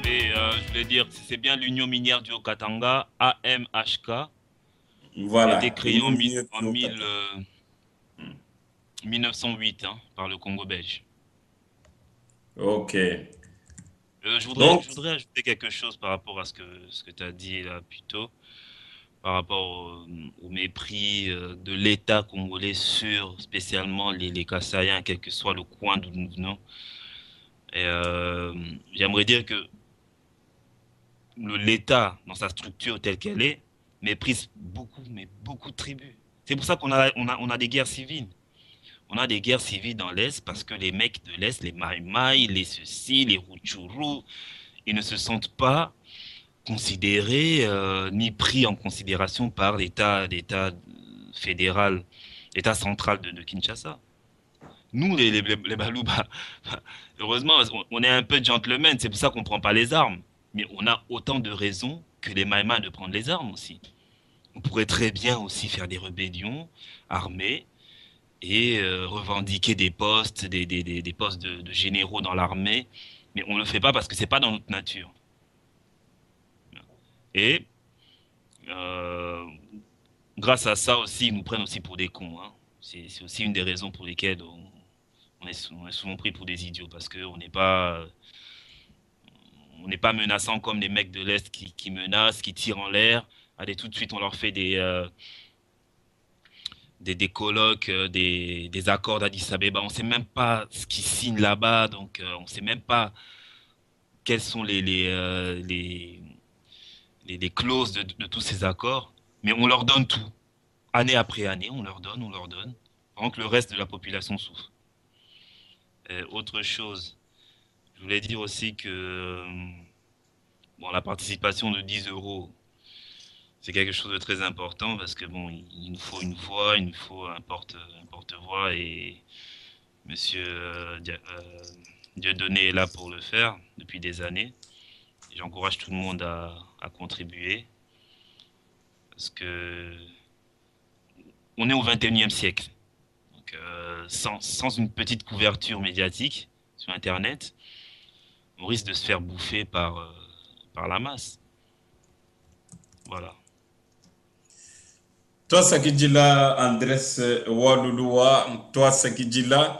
Je voulais dire, c'est bien l'Union minière du Haut-Katanga, AMHK. Voilà. Qui a été créée en 1908 par le Congo belge. Ok. Je voudrais ajouter quelque chose par rapport à ce que tu as dit là plus tôt, par rapport au mépris de l'État congolais sur spécialement les Kassaïens, quel que soit le coin d'où nous venons. Et j'aimerais dire que l'État, dans sa structure telle qu'elle est, méprise beaucoup, mais beaucoup de tribus. C'est pour ça qu'on a des guerres civiles. On a des guerres civiles dans l'Est parce que les mecs de l'Est, les Maïmaï, les ceci, les Rutshuru, ils ne se sentent pas considérés ni pris en considération par l'État fédéral, l'État central de Kinshasa. Nous, les Balouba, heureusement, on est un peu gentlemen, c'est pour ça qu'on ne prend pas les armes. Mais on a autant de raisons que les Maïmaï de prendre les armes aussi. On pourrait très bien aussi faire des rébellions armées et revendiquer des postes, des postes de généraux dans l'armée, mais on ne le fait pas parce que ce n'est pas dans notre nature. Et grâce à ça aussi, ils nous prennent aussi pour des cons. Hein. C'est aussi une des raisons pour lesquelles on est souvent pris pour des idiots, parce qu'on n'est pas menaçant comme les mecs de l'Est qui menacent, qui tirent en l'air. Allez, tout de suite, on leur fait des colloques, des accords d'Addis Abeba. On ne sait même pas ce qu'ils signent là-bas, donc on ne sait même pas quelles sont les clauses de tous ces accords. Mais on leur donne tout. Année après année, on leur donne, pendant que le reste de la population souffre. Autre chose, je voulais dire aussi que la participation de 10 €, c'est quelque chose de très important parce que il nous faut une voix, il nous faut un porte-voix et Monsieur Dieudonné est là pour le faire depuis des années. J'encourage tout le monde à contribuer parce que on est au 21e siècle. Donc, sans une petite couverture médiatique sur Internet, on risque de se faire bouffer par la masse. Voilà. Toi, Sakidjila, Andres Waluluwa, toi, Sakidjila,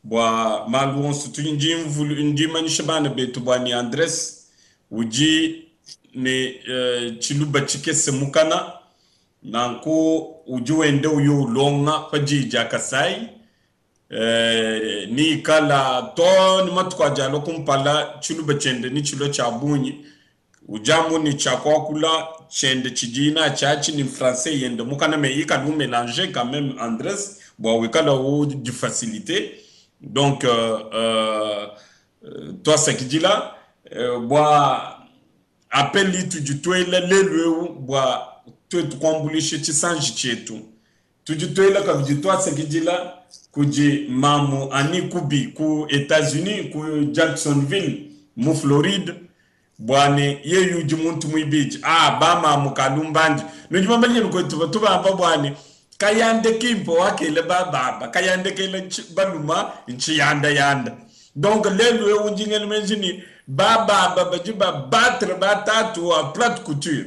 Malouon Soutunjim, Vulunji Manishabana Betubani Andres, Uji, ne Chiluba Chike Semukana, Nanko, Ujuende Uyo Longa, Faji Jakasai, ni kala to ni matukwa jalo kumpala Chiluba Chende, ni Chilo Chabuni, Ujamu ni chakokula chende chidina chachi ni français yende mukana me yika nous mélanger quand même Andres wikala ou du facilité donc toi ça qui dit là appelle litu du toile le tu kombulishe chisanji chetu tu du toile comme dit toi ça qui dit là kuji mamu ani kubi ku États-Unis ku Jacksonville mu Floride bwane yeyu jimuntu mwibiji bama mukalumbandi nujuma mbanye nuko tuba amba bwane kayande kimpo wake le baba kayande ke le baluma nchi yanda donc lelo e unjingel menjini baba jiba battre batatu à plate couture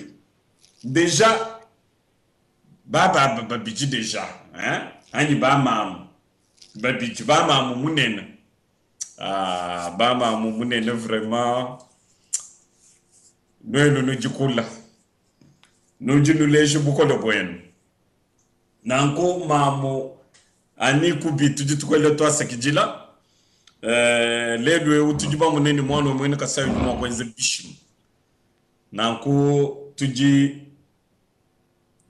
déjà baba biji déjà hein ani ba mam biji ba mam munene ba mam munene vraiment no jikula no jinu leje buko boyen nanko mamu ani kubi tujitukole to asakijila lelwe utujiba munene mwana mwene kasayo juma kwenze bishim nanko tuji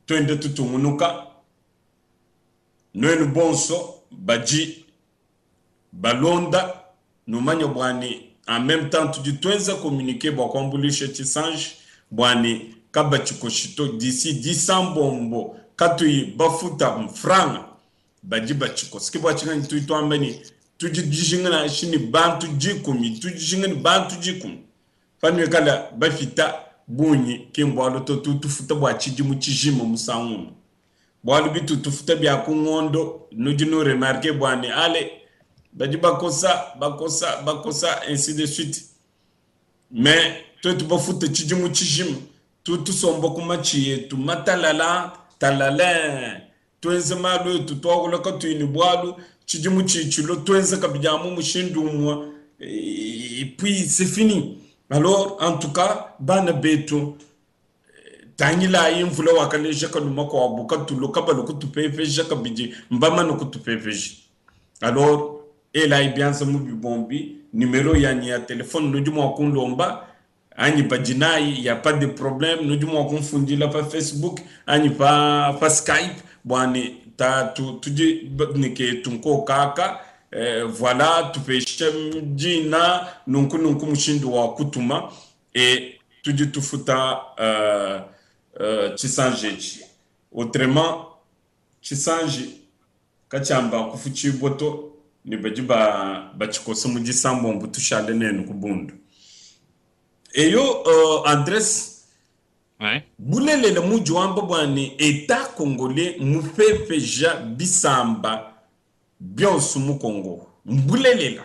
twende tutumunuka nwenu bonso baji balonda numanya bwani en même temps tuji twenza communiquer bwa kombulishe chisange bwani kaba chikoshito d'ici 10 bombo katui bafuta franga baji bachiko skibwa chingani tuito ambeni tuji jingana shini bantu jikumi tuji jingani bantu jikumi fanwe kala bafita bunyi kimbwalo to tufuta bwa chiji mu chijimo musangu bwalu bitu tufuta bya kungondo nujino remarquer bwani ale baji bakosa ainsi de suite mais tu bafuta chiji mu chijimo tu sombo kumachiye tu matalala talala twenze malo tutwagula ka tuini bwalu chijimu chichulo twenze kabijamu mushindumwa et puis c'est fini. Alors en tout cas bana betu tangila yimvula wakaleje kanuma kwa buka tuloka baluku tupepeje kabiji mbama no kutupepeje. Alors elle a bien ça mubi bombi numéro yani ya téléphone nojumo akunlomba ani pa jinai y a pas de problème nojumo akunfundila pa Facebook ani pa Skype bwani ta tuji nike tunko kaka voilà tu peux jina nunku mushindu wa kutuma et tuji tufuta chisanjeji autrement chisanji kachamba kufuchi boto ni bajiba bachikosa muji sambo mbutu shale nenu kubundu eyo adresse ouais bulele le muju wamba bwani eta congolais mufefeja bisamba bionsu mu Congo mbulelela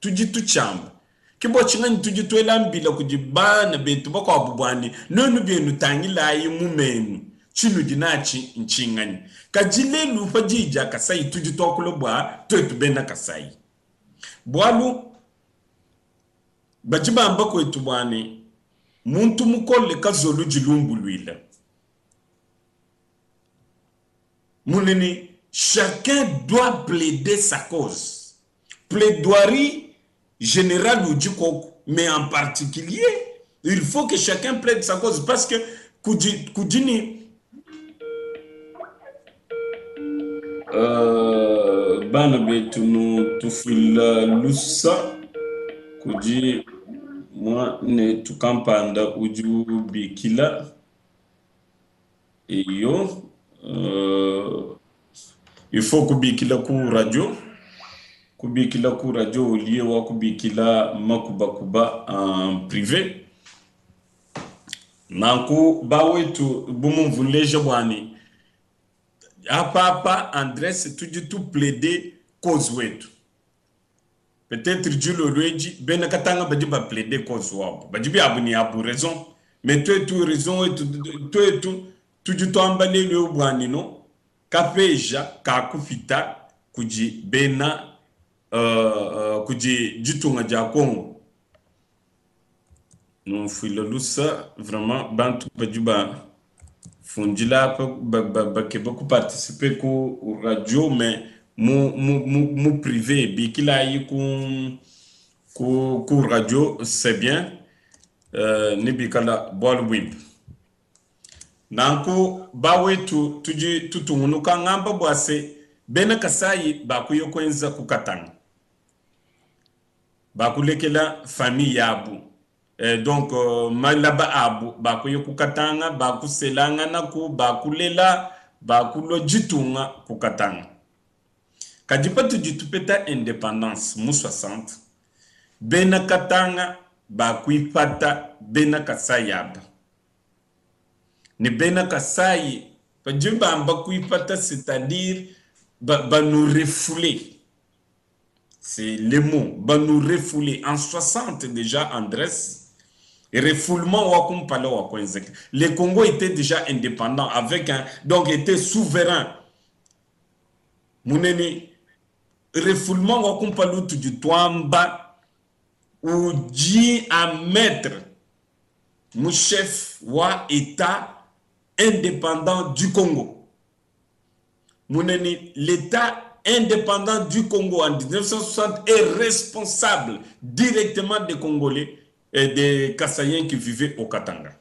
tuji tuchamba kibo chingani tuji twelambila kujibana betu bako abubwani nonu bienu tangila yi mumenu chinu dinachi nchingani kajilelu fajija kasai tuji tokulo bwa twetu bena kasai bwalu bajiba ambako etu bwani muntu mukole kazolu jilumbulwila munini chacun doit plaider sa cause. Plaidoirie générale ou du coq, mais en particulier, il faut que chacun plaide sa cause parce que Koudini Banabe tu fila lusa Koudi moi ne tu campanda uju bikila et yo il faut kubikila ku radio lié wa kubikila makuba en privé nanku bawetu bumu vuleje bwani papa Andrés tuji tu plaider cause wetu peut-être Julo Luigi ben katanga bajiba plaider cause wabo bajibi abuni abu raison mais tu raison tu tuji to ambale le bwani no kapeja kakufita kuji bena kuji jitunga ja Congo non filo lusa vraiment bantu bajuba fundila ba ke beaucoup participer ku radio mais mu privé bikila yi ku radio c'est bien ni bikala bol web nanko bawetu tuji tutumunuka ngamba bwase bena kasai bakuyo kwenza kukatanga bakulekela famille yabu donc malaba abu bakuyo kukatanga bakuselanga naku bakulela bakulo jitunga kukatanga kadipa tujitupeta indépendance mu 60 bena katanga bakuifata bena kasai yabu ni bena kasai Dieu c'est-à-dire nous refouler. C'est le mot, nous refouler. En 60 déjà, Andrés, refoulement le Congo était déjà indépendant avec un, donc était souverain. Mouneni, refoulement wakumpalo du Touamba ou dit à mettre mon chef wa État indépendant du Congo. Mouneni, l'État indépendant du Congo en 1960 est responsable directement des Congolais et des Kassaïens qui vivaient au Katanga.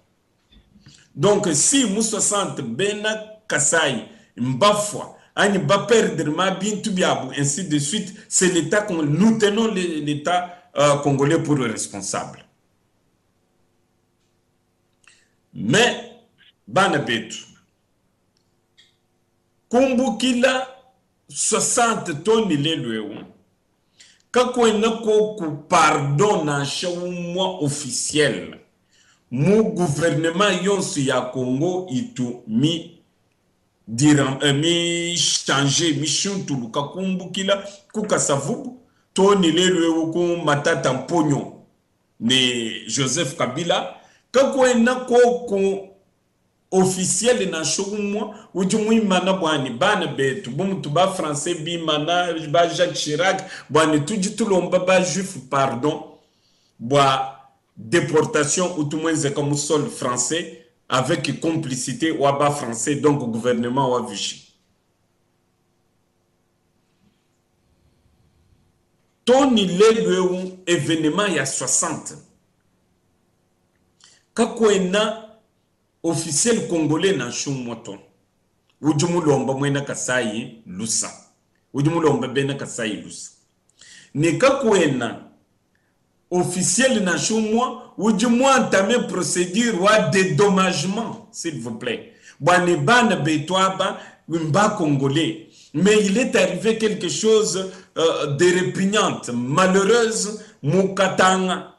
Donc, si nous 60 Bena Kassai, Mbafwa, Ani va perdre ma bien Tubiabou, ainsi de suite, c'est l'État que nous tenons l'État congolais pour le responsable. Mais, Banabetu, Kumbukila 60 tonnes les loués. Quand on a pardon dans mois officiel, mon gouvernement yonsu ya Congo itu mi mi changer mi chuntulu kakumbukila kukasavubu toni lelo ko matata mponyo ne Joseph Kabila kakwena ko officiel na shogumwa ujumui mana bwani bana betu bumutu ba français bi mana ba Jacques Chirac bwani tuji tulomba ba juif pardon bwa déportation ou tout moins comme sol français avec complicité ou bas français donc gouvernement ou Vichy. Tony le événement il y a 60. Kakwena officiel congolais na shumoto. Ujumulomba mwena Kasai lusa. Ujumulomba bena Kasai lusa. Ne kakwena officiel na chumwa ou du moins entamé procédure ou dédommagement s'il vous plaît bani bana betwaba mba congolais mais il est arrivé quelque chose de répugnante malheureuse mukatanga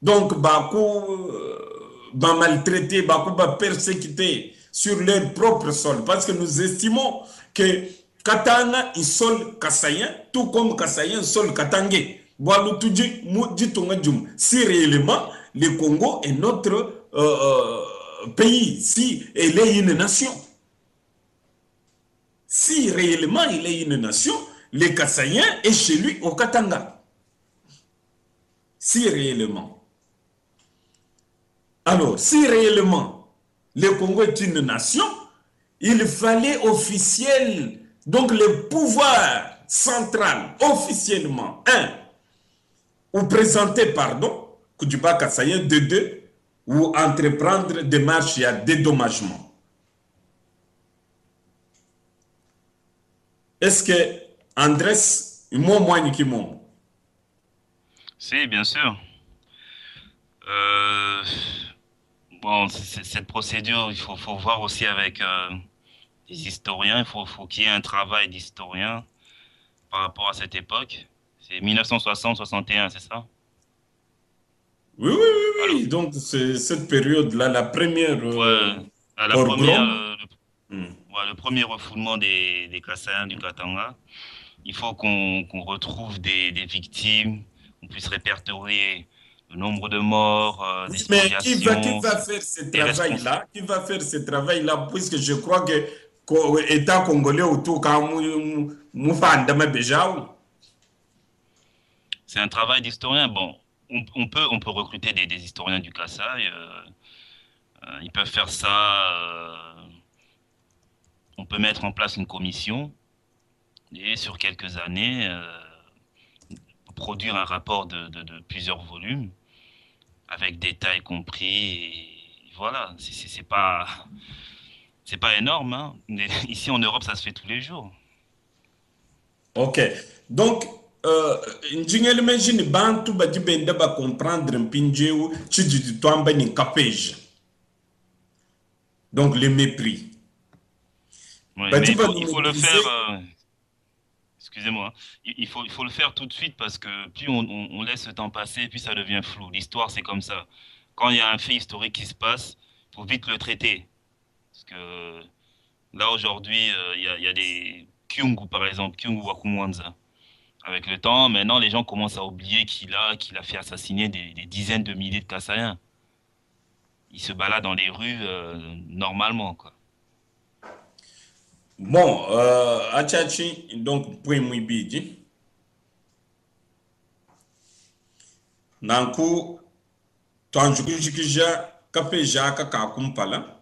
donc baku ba maltraité baku ba persécuté sur leur propre sol parce que nous estimons que Katanga est sol kassaïen tout comme kassaïen sol katangé. Si réellement le Congo est notre pays, si il est une nation, si réellement il est une nation, le Kassaïen est chez lui au Katanga. Si réellement. Alors, si réellement le Congo est une nation, il fallait officiel, donc le pouvoir central, officiellement, ou présenter, pardon, Kutuba Kassaïen de deux, ou entreprendre des marches à dédommagement. Est-ce que Andrés, moi, qui m'ont? Si, bien sûr. Bon, cette procédure, il faut voir aussi avec des historiens. Il faut qu'il y ait un travail d'historien par rapport à cette époque. C'est 1960-61, c'est ça? Oui, oui, oui, oui. Donc, c'est cette période-là, la première Ouais, la première, pogrom. ouais, le premier refoulement des Kassaïens du Katanga. Il faut qu'on retrouve des victimes, qu'on puisse répertorier le nombre de morts, des Mais qui spoliations, va faire ce des responsables. travail-là? Qui va faire ce travail-là? Puisque je crois que l'État congolais autour, quand Moufandama Bejaou. C'est un travail d'historien. Bon, on peut recruter des historiens du Kassai. Ils peuvent faire ça. On peut mettre en place une commission et sur quelques années, produire un rapport de plusieurs volumes avec détails compris. Et voilà, c'est pas énorme, hein. Mais ici en Europe, ça se fait tous les jours. Ok. Donc, njingel menjini bantu badi benda ba comprendre mpinjeu chidi du twamba ni kapej. Donc, le mépris. Ouais, mais Badi ba il nous faut le faire. mépriser. Excusez-moi, il faut le faire tout de suite parce que plus on laisse le temps passer, plus ça devient flou. L'histoire, c'est comme ça. Quand il y a un fait historique qui se passe, il faut vite le traiter. Parce que Là, aujourd'hui, il y a des Kyungu, par exemple, Kyungu Wakumwanza. Avec le temps, maintenant, les gens commencent à oublier qu'il a fait assassiner des dizaines de milliers de Kassaïens. Il se balade dans les rues normalement, quoi. Bon, Achachi, donc, point Mouibidi. Nanku, Tanjukijikija, Kape Jaka Kakumpala.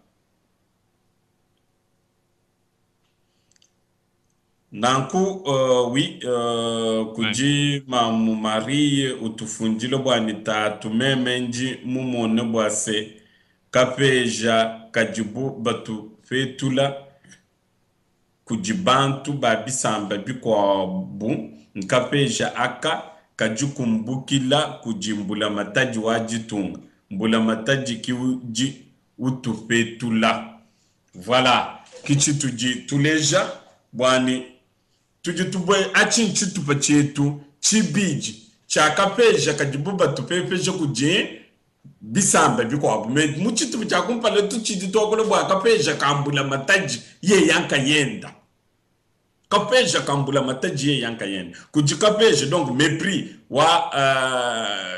Nanku, oui, Ouais. kuji mamumari utufundilo bwani tatu memenji mumone bwase kapeja kajibu batu fetula kujibantu babisamba bikwa bu nkapeja aka kajikumbukila kujimbula mataji wajitunga mbula mataji kiuji utufetula. Voilà, kichi tuji tuleja bwani tuji tubwe achin chitupa chetu chibiji chakapeja kajibuba tupepeje kuje bisamba bikwabu me muchitupa chakumpale tuchidi tokole bwa kapeja kambula mataji ye yanka yenda kapeja kambula mataji ye yanka yenda kuji kapeja donc mépris wa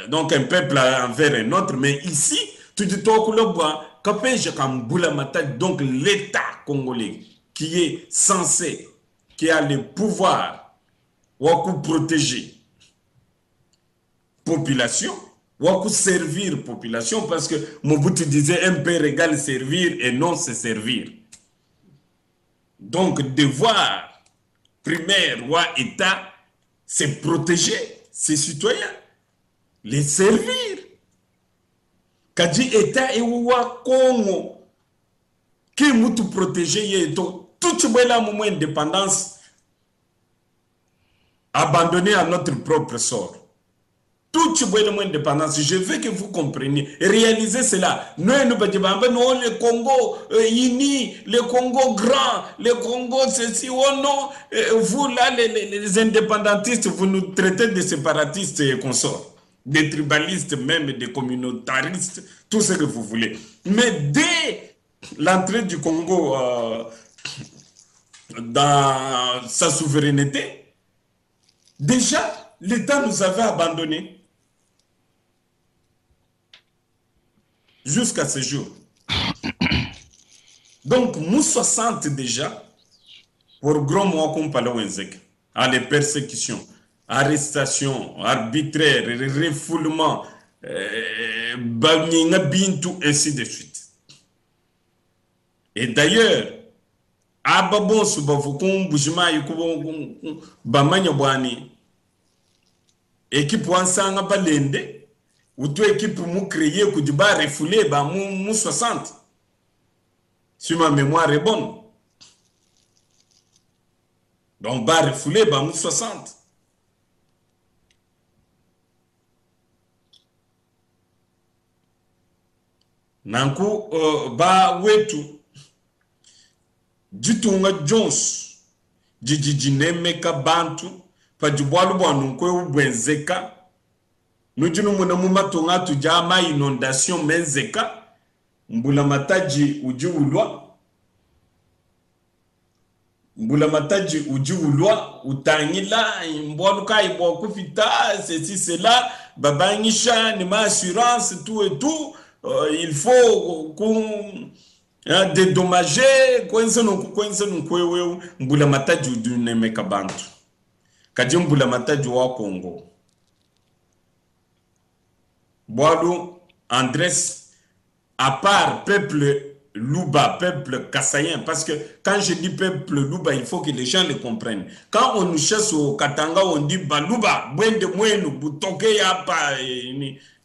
donc un peuple envers un autre, mais ici tuji tokole bwa kapeja kambula mataji, donc l'état congolais qui est censé, qui a le pouvoir de protéger la population, de servir la population, parce que Mobutu disait un père égale servir et non se servir. Donc, devoir primaire ou État, c'est protéger ses citoyens, les servir. Kadi État et ouwa Congo, qui moutou protéger yeto. Tout le moment indépendance abandonnée à notre propre sort. Tout le monde indépendance. Je veux que vous compreniez. Réalisez cela. Nous, non, le Congo uni, le Congo grand, le Congo ceci, oh non. Vous là, les indépendantistes, vous nous traitez de séparatistes et consorts. Des tribalistes même, des communautaristes, tout ce que vous voulez. Mais dès l'entrée du Congo dans sa souveraineté, déjà, l'État nous avait abandonnés jusqu'à ce jour. Donc, nous 60 déjà, pour gros mois qu'on parle à les persécutions, arrestations arbitraires, refoulements, ainsi de suite. Et d'ailleurs, ababon subavukum bujima yukubo bamanya bwani équipe wansanga balende ou équipe mu créer kudiba refoulé ba mu 60 si ma mémoire est bonne, donc ba refoulé ba mu 60. Nanku ba wetu Jitunga Jones, Jiji Nemeka Bantu, Pajibwalu Bwanukwe Ubwenzeka, Nujinu Munamu Tonga Tujama inondation Menzeka, Mbulamataji Ujiulwa, Mbulamataji Ujiulwa, Utangila, Mbwaluka Ibwakufita, ceci, cela, Babangisha, Nima assurance, tout et tout, il faut qu'on dédommager kwenze nkwewe mbula mataji udunemeka bantu kaji mbula mataji wa Congo Boalou Andrés, à part peuple Luba, peuple kassaïen, parce que quand je dis peuple Luba, il faut que les gens le comprennent. Quand on nous chasse au Katanga, on dit Baluba, Bwende Mwenu, Butoke Yapa,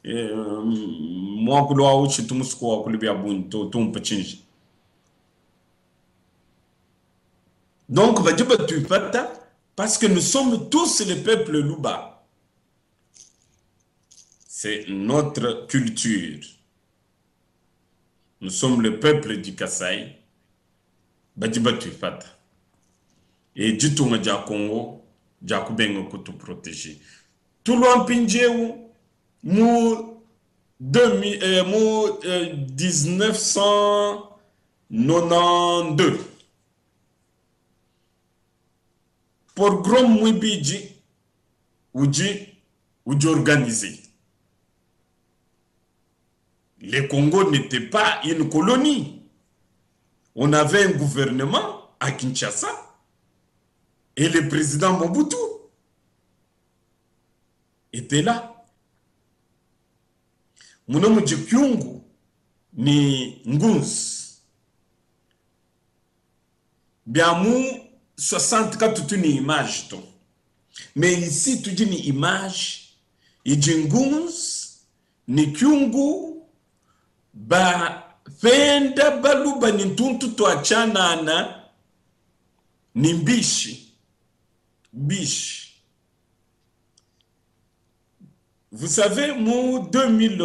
moi, Kuloa Uchi, Tumusko, Kulibia Bun, Tum Pachinji. Donc, parce que nous sommes tous le peuple Luba. C'est notre culture. Nous sommes le peuple du Kasaï. Et du tout, Congo, Jakubengo Kutu protégé. Tout l'empindjeu, mou 1992. pogrom mwibiji uji organisé. Le Congo n'était pas une colonie. On avait un gouvernement à Kinshasa et le président Mobutu était là. Munomu Kyungu ni Ngunz. Biamu 64 tu ni image to. Mais ici tu dis ni image, Ngunz ni Kyungu ba fenda baluba ni ntuntu tuachanana ni mbishi. Biche. Vous savez, moi, 2000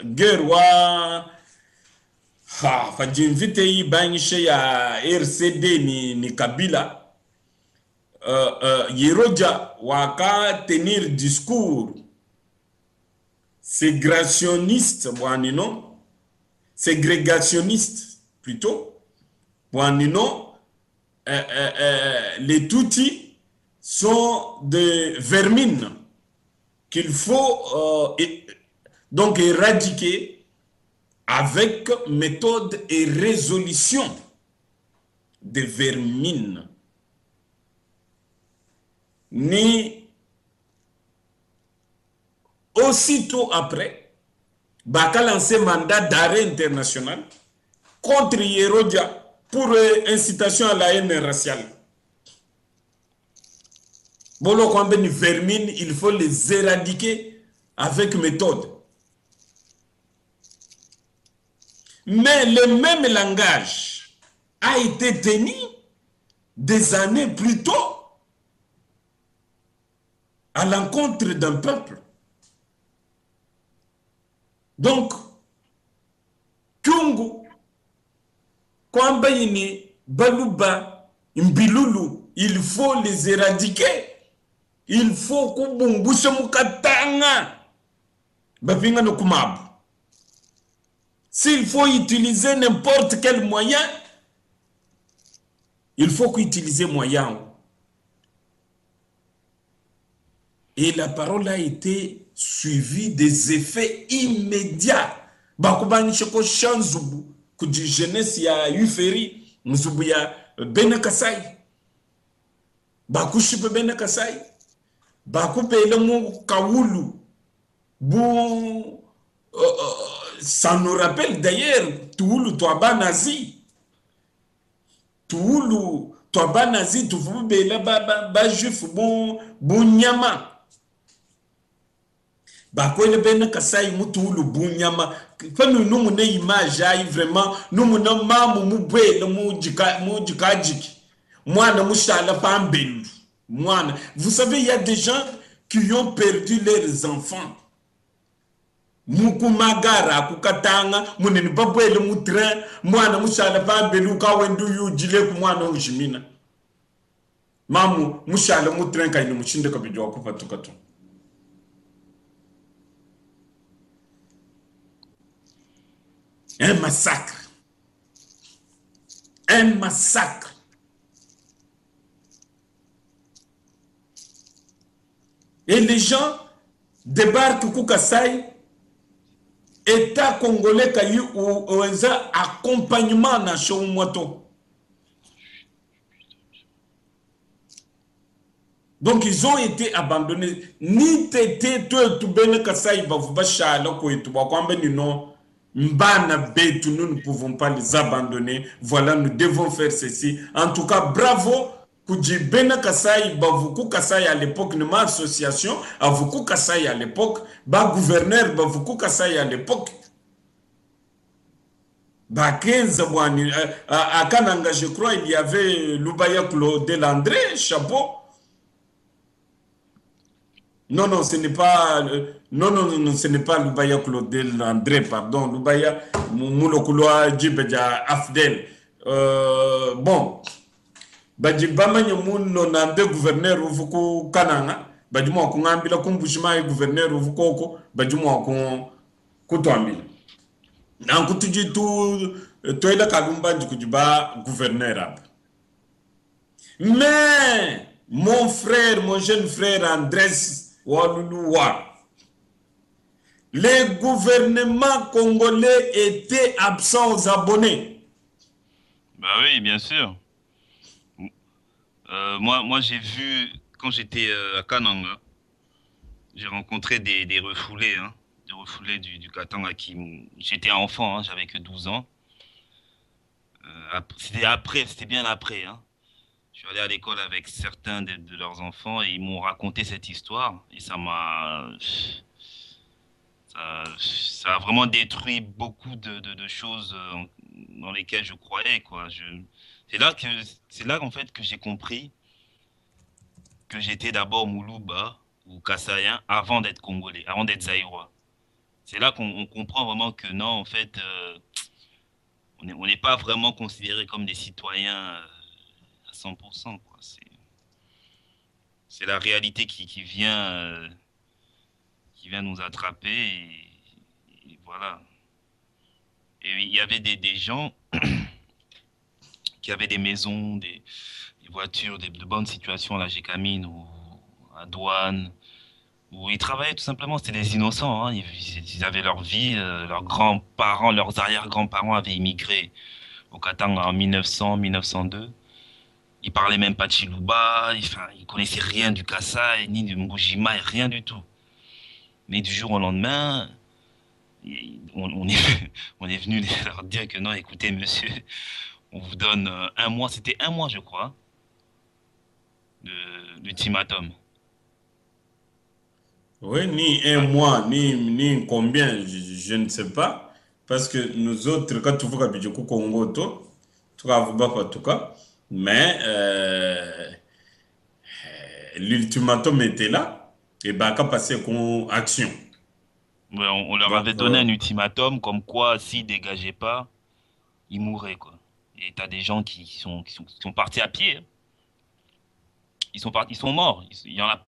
guerre wa fajinvite yi banishe ya RCD ni Kabila Yeroja waka tenir discours ségrégationniste non ségrégationniste plutôt non les Tutsis sont des vermines qu'il faut donc éradiquer avec méthode et résolution des vermines. Ni aussitôt après, Baka lancé mandat d'arrêt international contre Yerodia pour incitation à la haine raciale. Bolo Kwambe ni vermine, il faut les éradiquer avec méthode. Mais le même langage a été tenu des années plus tôt à l'encontre d'un peuple. Donc, Kyungu, Kwamba yini, Baluba, Mbilulu, il faut les éradiquer. Il faut kubungusha mukatanga. Bapinga no kumabu. S'il faut utiliser n'importe quel moyen, il faut utiliser moyen. Et la parole a été suivie des effets immédiats. Bakubani shoko shanzubu kuji jeunesse ya Uferi, mzubu ya Bena Kasai. Bakushipe Bena Kasai. Bakupe ilemu Kawulu. Ça nous rappelle d'ailleurs Touloulou Touaba Nazi. Touloulou Touaba Nazi, Toufoube la ba juif bon nyama. Bakwele Bena Kasai Moutoulou bon nyama. Quand nous n'avons image vraiment, nous n'avons pas moubé le moudjikadjik. Moi, je ne suis pas un bel. Vous savez, il y a des gens qui ont perdu leurs enfants. Mukumagara kukatanga muneni babwele mutrain mwana mushala bambelu ka wendu yujile ku mwana ujimina mamu mushala mutrain kayini mushinde kabijwa kupatukatu. Un massacre. Un massacre. Et les gens débarquent Koukasai. État congolais qui a eu un accompagnement dans le moto. Donc ils ont été abandonnés. Ni tété tout ben kasai bavuba shala ko etu bakwambe ni non mbana betu, nous ne pouvons pas les abandonner. Voilà, nous devons faire ceci. En tout cas, bravo. Kuji Bena Kasai, Bavuku Kasai à l'époque, ne ma association, Avuku Kasai à l'époque, ba gouverneur, Bavuku Kasai à l'époque. Ba 15 à Kananga, je crois, il y avait Lubaya Claude Landré, chapeau. Non, ce n'est pas, non, ce n'est pas Lubaya Claude Landré, pardon, Lubaya Moulokuloa Djibeja Afdel. Bon. Baji bamanya muno na de gouverneur uvuku kananga bajumo kungambila kumbushima gouverneur uvukoko bajumo kutwambila na kutuji tu toila kalumba kujiba gouverneur ab Mais mon frère, mon jeune frère Andrés Walouloua, les gouvernements congolais étaient absents aux abonnés. Bah oui, bien sûr. Moi j'ai vu, quand j'étais à Kananga, j'ai rencontré des refoulés, hein, des refoulés du Katanga j'étais enfant, hein, j'avais que 12 ans. C'était après, c'était bien après, hein. Je suis allé à l'école avec certains de leurs enfants et ils m'ont raconté cette histoire et ça a vraiment détruit beaucoup de choses dans lesquelles je croyais, quoi. C'est là que, c'est là en fait que j'ai compris que j'étais d'abord Moulouba ou Kassaïen avant d'être Congolais, avant d'être Zaïrois. C'est là qu'on comprend vraiment que non, en fait, on n'est pas vraiment considérés comme des citoyens à 100%, quoi. C'est la réalité qui vient nous attraper et voilà. Et il y avait des gens qui avaient des maisons, des voitures, de bonnes situations à la Gécamine ou à Douane, où ils travaillaient tout simplement. C'était des innocents, hein. Ils avaient leur vie, leurs grands-parents, leurs arrière-grands-parents avaient immigré au Katanga en 1900, 1902. Ils parlaient même pas de Chiluba, enfin, ils connaissaient rien du Kassai, ni du Mbujima, rien du tout. Mais du jour au lendemain, on est, on est venu leur dire que non, écoutez, monsieur, on vous donne un mois, c'était un mois, je crois, d'ultimatum. Oui, ni un Ouais. mois, ni combien, je ne sais pas. Parce que nous autres, quand tu vois que Congo, tu vas voir en tout cas. Mais l'ultimatum était là. Et ben, qu'à passer comme action. Ouais, on leur Donc, avait donné un ultimatum comme quoi, s'ils dégageaient pas, ils mourraient, quoi. Et t'as des gens qui sont partis à pied, hein. Ils sont morts. Il y en a